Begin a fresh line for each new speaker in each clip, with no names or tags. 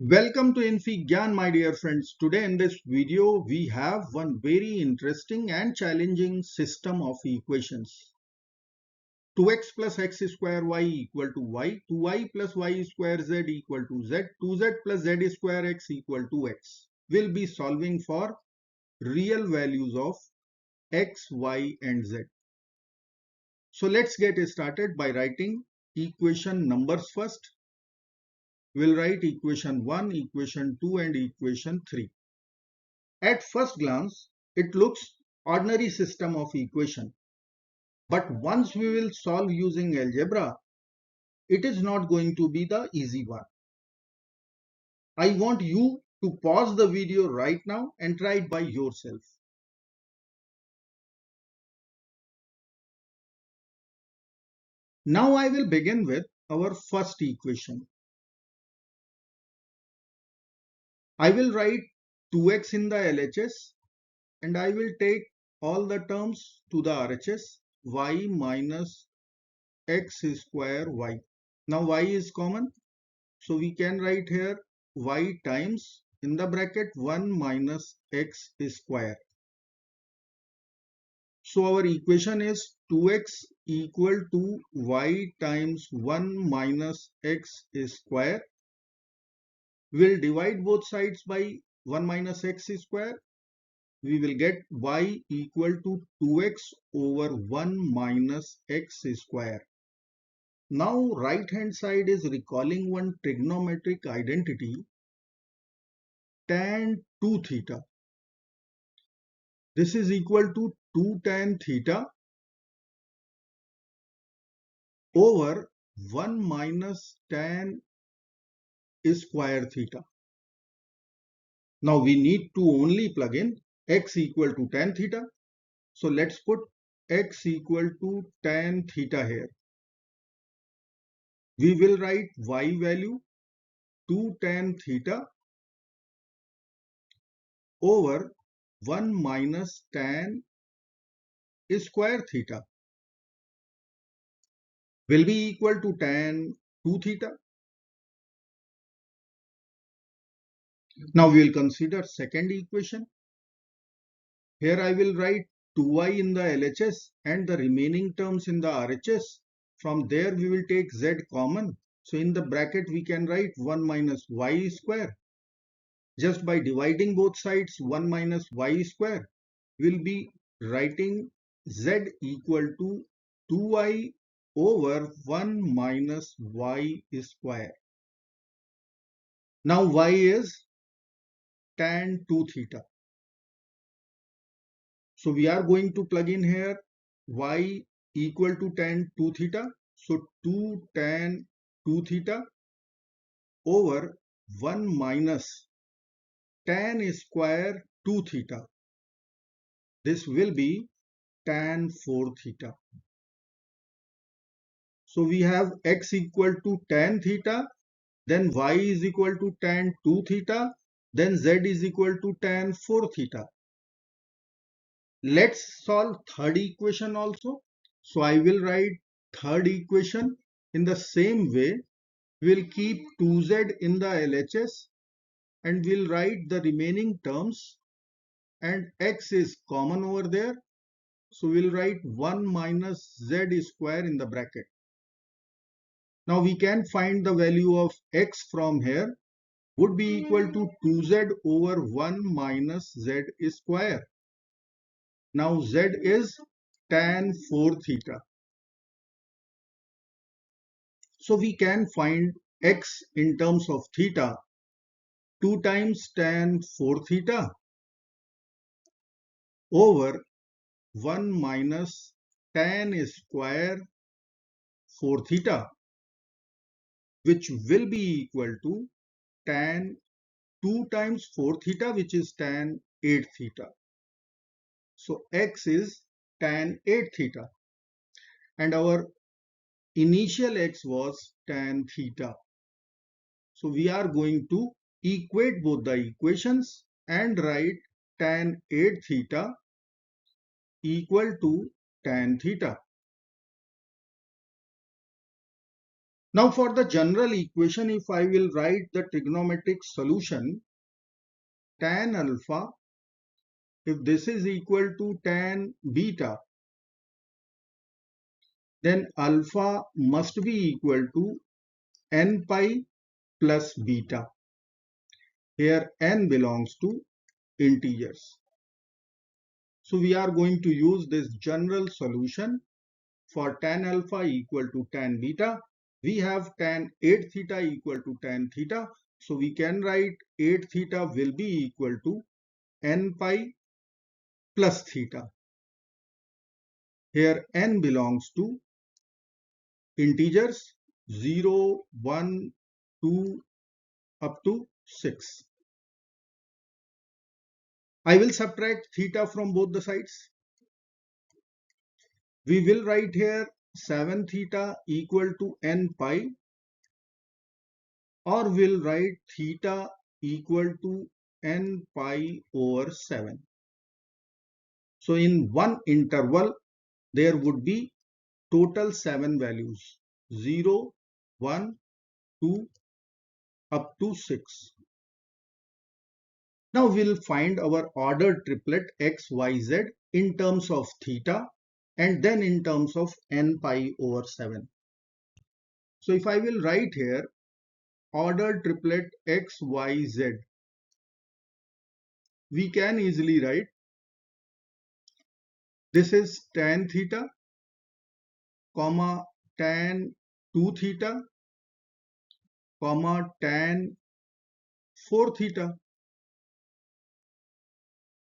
Welcome to infyGyan, my dear friends. Today in this video, we have one very interesting and challenging system of equations. 2x plus x square y equal to y, 2y plus y square z equal to z, 2z plus z square x equal to x. We'll be solving for real values of x, y and z. So let's get started by writing equation numbers first. We'll write equation 1, equation 2 and equation 3. At first glance, it looks ordinary system of equation. But once we will solve using algebra, it is not going to be the easy one. I want you to pause the video right now and try it by yourself. Now I will begin with our first equation. I will write 2x in the LHS and I will take all the terms to the RHS, y minus x square y. Now y is common. So we can write here y times in the bracket 1 minus x square. So our equation is 2x equal to y times 1 minus x square. We'll divide both sides by 1 minus x square. We will get y equal to 2x over 1 minus x square. Now right hand side is recalling one trigonometric identity, tan 2 theta. This is equal to 2 tan theta over 1 minus tan square theta. Now we need to only plug in x equal to tan theta. So let's put x equal to tan theta here. We will write y value 2 tan theta over 1 minus tan square theta will be equal to tan 2 theta. Now we will consider second equation. Here I will write 2y in the LHS and the remaining terms in the RHS. From there we will take z common. So in the bracket we can write 1 minus y square. Just by dividing both sides 1 minus y square, we'll be writing z equal to 2y over 1 minus y square. Now y is tan 2 theta. So we are going to plug in here y equal to tan 2 theta. So 2 tan 2 theta over 1 minus tan square 2 theta. This will be tan 4 theta. So we have x equal to tan theta, then y is equal to tan 2 theta, then z is equal to tan 4 theta. Let's solve third equation also. So I will write third equation in the same way. We'll keep 2z in the LHS and we'll write the remaining terms, and x is common over there. So we'll write 1 minus z square in the bracket. Now we can find the value of x from here would be equal to 2z over 1 minus z square. Now z is tan 4 theta. So we can find x in terms of theta. 2 times tan 4 theta over 1 minus tan square 4 theta, which will be equal to tan 2 times 4 theta, which is tan 8 theta. So x is tan 8 theta and our initial x was tan theta. So we are going to equate both the equations and write tan 8 theta equal to tan theta. Now for the general equation, if I will write the trigonometric solution, tan alpha, if this is equal to tan beta, then alpha must be equal to n pi plus beta. Here n belongs to integers. So we are going to use this general solution for tan alpha equal to tan beta. We have tan 8 theta equal to tan theta. So we can write 8 theta will be equal to n pi plus theta. Here n belongs to integers 0, 1, 2 up to 6. I will subtract theta from both the sides. We will write here 7 theta equal to n pi, or we'll write theta equal to n pi over 7. So in one interval, there would be total 7 values 0, 1, 2 up to 6. Now we'll find our ordered triplet x, y, z in terms of theta and then in terms of n pi over 7. So if I will write here ordered triplet x, y, z, we can easily write this is tan theta, comma tan 2 theta, comma tan 4 theta.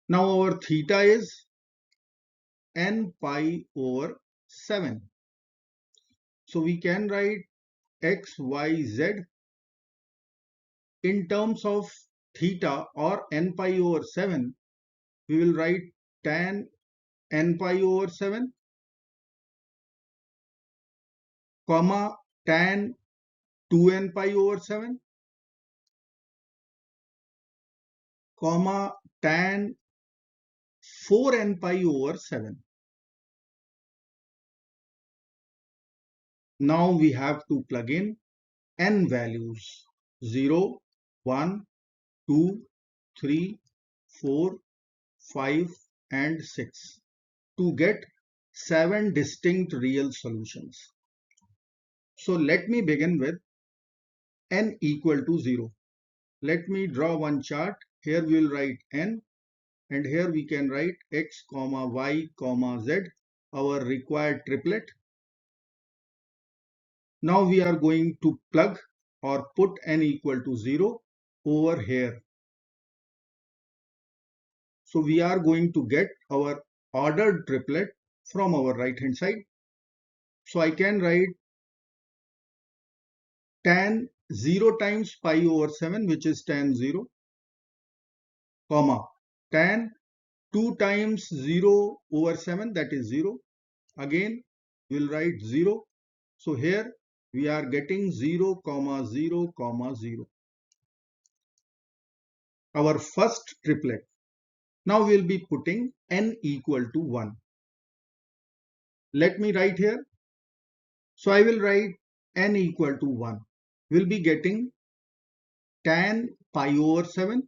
Now our theta is n pi over 7. So we can write x, y, z in terms of theta or n pi over 7. We will write tan n pi over 7, comma tan 2n pi over 7, comma tan 4n pi over 7. Now we have to plug in n values 0, 1, 2, 3, 4, 5 and 6 to get 7 distinct real solutions. So let me begin with n equal to 0. Let me draw one chart. Here we will write n and here we can write x, comma y, comma z, our required triplet. Now we are going to plug or put n equal to 0 over here. So we are going to get our ordered triplet from our right hand side. So I can write tan 0 times pi over 7, which is tan 0, comma tan 2 times 0 over 7, that is 0. Again we'll write 0. So here we are getting 0, 0, 0. Our first triplet. Now we'll be putting n equal to 1. Let me write here. So I will write n equal to 1. We'll be getting tan pi over 7,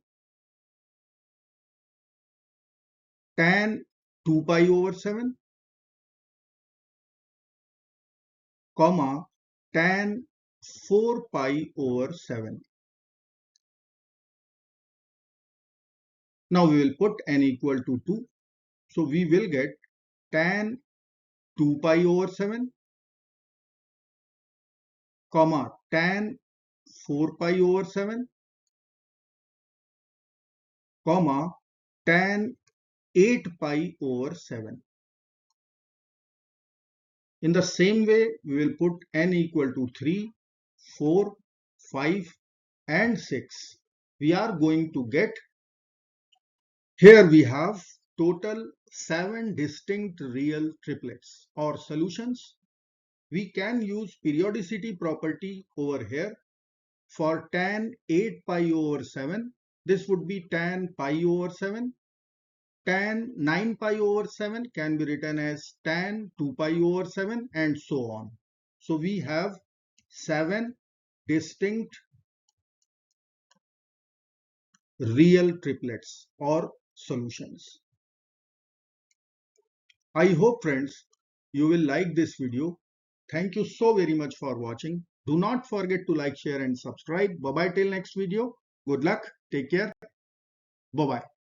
tan 2 pi over 7, comma tan 4 pi over 7. Now we will put n equal to 2. So we will get tan 2 pi over 7, comma tan 4 pi over 7, comma tan 8 pi over 7. In the same way, we will put n equal to 3, 4, 5 and 6. We are going to get, here we have total 7 distinct real triplets or solutions. We can use periodicity property over here. For tan 8 pi over 7, this would be tan pi over 7. Tan 9 pi over 7 can be written as tan 2 pi over 7 and so on. So we have 7 distinct real triplets or solutions. I hope friends you will like this video. Thank you so very much for watching. Do not forget to like, share and subscribe. Bye bye till next video. Good luck. Take care. Bye bye.